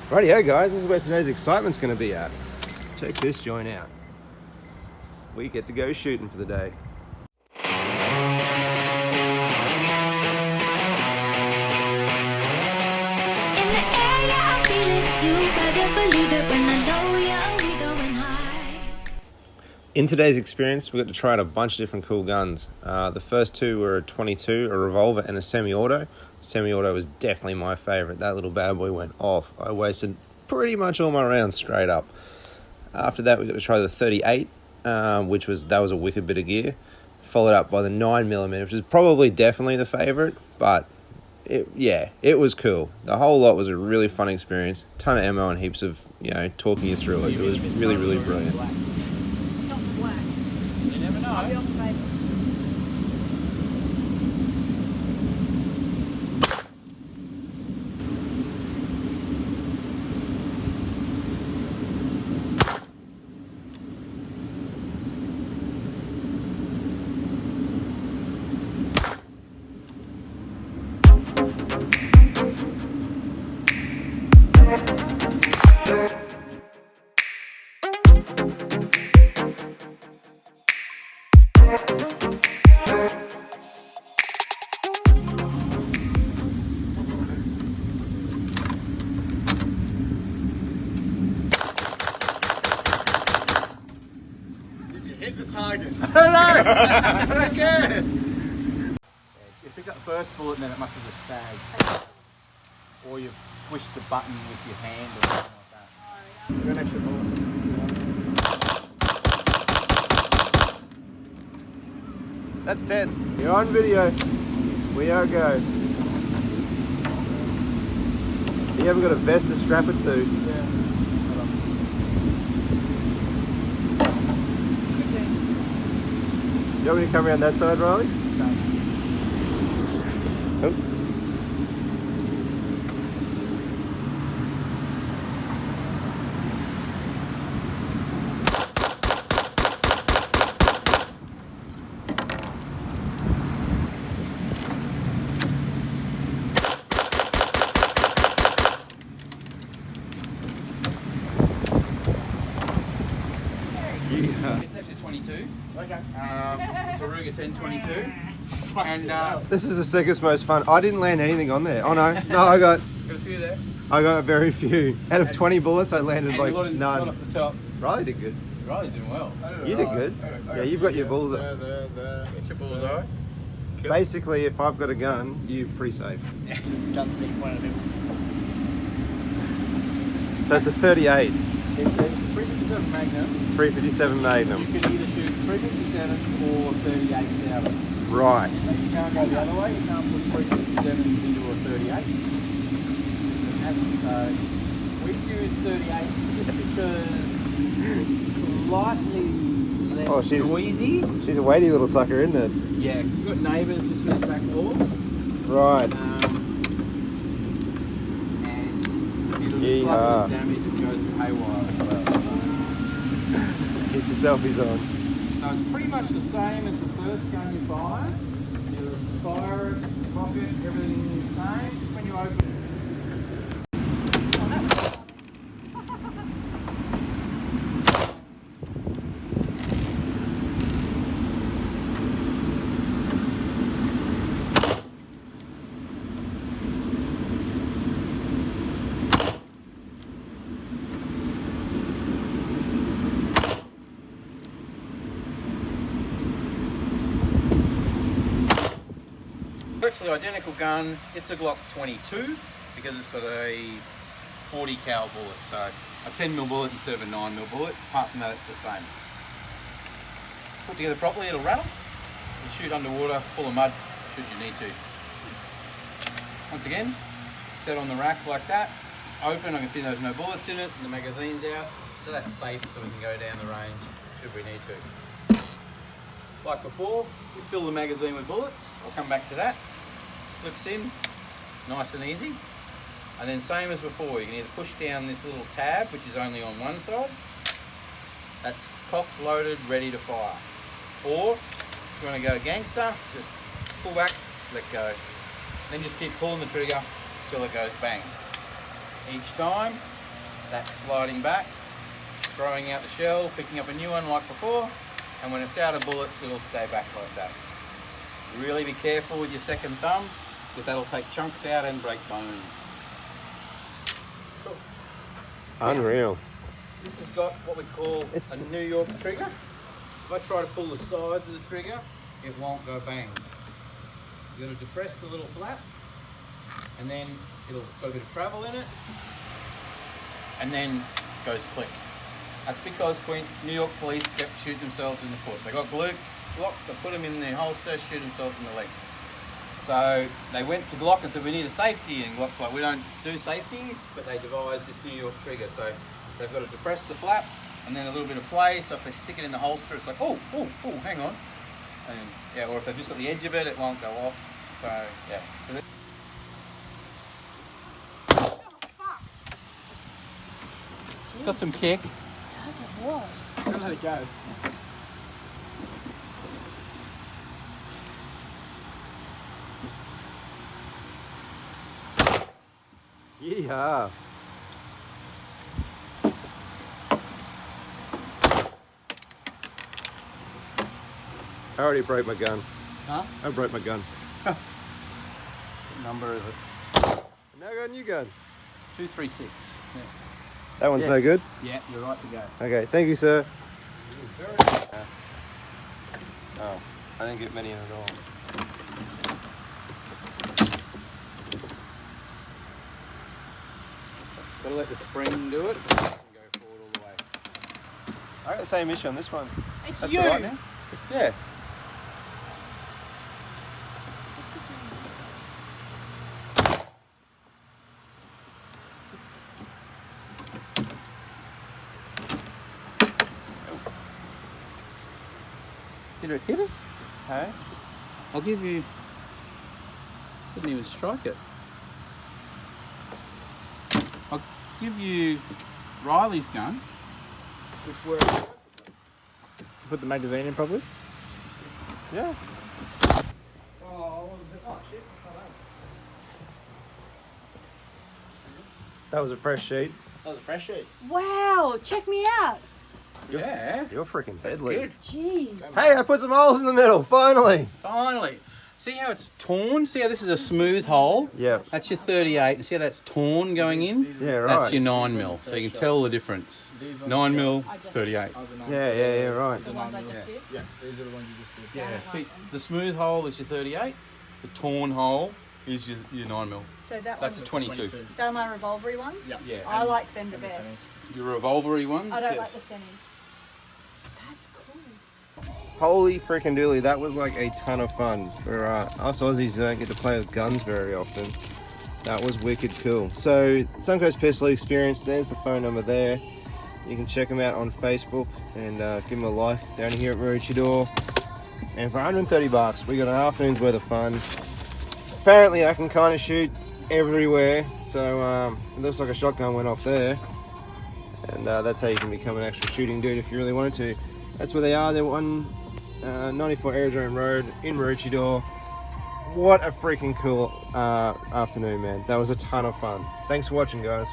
Rightio guys, this is where today's excitement's going to be at. Check this joint out. We get to go shooting for the day. In today's experience, we got to try out a bunch of different cool guns. The first two were a 22, a revolver, and a semi-auto. Semi-auto was definitely my favourite. That little bad boy went off. I wasted pretty much all my rounds straight up. After that, we got to try the 38, that was a wicked bit of gear. Followed up by the 9mm, which is probably definitely the favourite, but it was cool. The whole lot was a really fun experience. Ton of ammo and heaps of, talking you through it. It was really, really brilliant. You never know. Hit the target. Hello! Again! You pick up the first bullet and then it must have just sagged. Or you've squished the button with your hand or something like that. You got an extra bullet. That's 10. You're on video. We are go. You haven't got a vest to strap it to. Yeah. You want me to come around that side, Riley? Oh. Yeah. It's actually 22. Okay. It's a Ruger 1022. And This is the second most fun. I didn't land anything on there. Oh no, I got a few there. I got a very few. Out of 20 bullets, I landed like lot none. at the top. Riley did good. Riley's doing well. You did good. Yeah, you've got your balls up. Get your bullseye. Basically, if I've got a gun, you're pretty safe. So it's a 38. It's a 357 Magnum. 357 Magnum. You can either shoot 357 or 38s out of it. Right. So you can't go the other way. You can't put 357s into a 38. We've used 38s just because it's slightly less noisy. She's a weighty little sucker, isn't it? Yeah, because we've got neighbours just in the back wall. Right. And it'll do slightly less damage if it goes haywire as well. Get your selfies on. So it's pretty much the same as the first gun you fire. You fire it, cock it, everything the same. Just when you open it. Virtually identical gun. It's a Glock 22 because it's got a 40 cal bullet, so a 10mm bullet instead of a 9mm bullet. Apart from that, it's the same. It's put together properly, it'll rattle. It'll shoot underwater, full of mud, should you need to. Once again, it's set on the rack like that. It's open, I can see there's no bullets in it, and the magazine's out, so that's safe so we can go down the range should we need to. Like before, we fill the magazine with bullets. I'll come back to that. Slips in, nice and easy. And then same as before, you can either push down this little tab, which is only on one side. That's cocked, loaded, ready to fire. Or, if you want to go gangster, just pull back, let go. Then just keep pulling the trigger until it goes bang. Each time, that's sliding back, throwing out the shell, picking up a new one like before, and when it's out of bullets, it'll stay back like that. Really be careful with your second thumb, because that'll take chunks out and break bones. Cool. Unreal. This has got what we call a New York trigger. So if I try to pull the sides of the trigger, it won't go bang. You've got to depress the little flap, and then it'll got a bit of travel in it, and then goes click. That's because New York police kept shooting themselves in the foot. They got Glocks, they put them in their holster, shoot themselves in the leg. So they went to Glock and said, we need a safety, and Glock's like, we don't do safeties, but they devised this New York trigger. So they've got to depress the flap, and then a little bit of play, so if they stick it in the holster, it's like, oh, hang on. And yeah, or if they've just got the edge of it, it won't go off. So yeah. It's got some kick. Does it what? Don't let it go. Yeah. I already broke my gun. Huh? I broke my gun. What number is it? Now I got a new gun. 236. Yeah. That one's Yeah. no good? Yeah, you're right to go. Okay, thank you, sir. Oh, I didn't get many in at all. Gotta let the spring do it. And go forward all the way. I got the same issue on this one. It's That's you. all right now. Yeah. Did it hit it? Hey? I'll give you. Didn't even strike it. I'll give you Rylie's gun. Which works. Put the magazine in properly? Yeah. Oh shit. That was a fresh sheet. That was a fresh sheet. Wow, check me out. Yeah. You're freaking That's deadly. good. Jeez. Hey, I put some holes in the middle, finally. Finally. See how it's torn? See how this is a smooth hole? Yeah. That's your 38. And see how that's torn going in? Yeah, right. That's your 9mm. So you can tell the difference. 9mm, 38. Yeah, right. The ones I just did. Yeah, these are the ones you just did. Yeah. See, the smooth hole is your 38. The torn hole is your 9mm. So that That's a one's 22. they're my revolvery ones. Yeah. Yeah. I liked them the and the best. Your revolvery ones? I don't yes. like the semis. That's cool. Holy freaking dooley, that was like a ton of fun. For us Aussies who don't get to play with guns very often. That was wicked cool. So, Suncoast Pistol Experience, there's the phone number there. You can check them out on Facebook and give them a like down here at Maroochydore. And for 130 bucks, we got an afternoon's worth of fun. Apparently I can kind of shoot everywhere, so it looks like a shotgun went off there. And that's how you can become an actual shooting dude if you really wanted to. That's where they are. They're 194 Aerodrome Road in Maroochydore. What a freaking cool afternoon, man. That was a ton of fun. Thanks for watching, guys.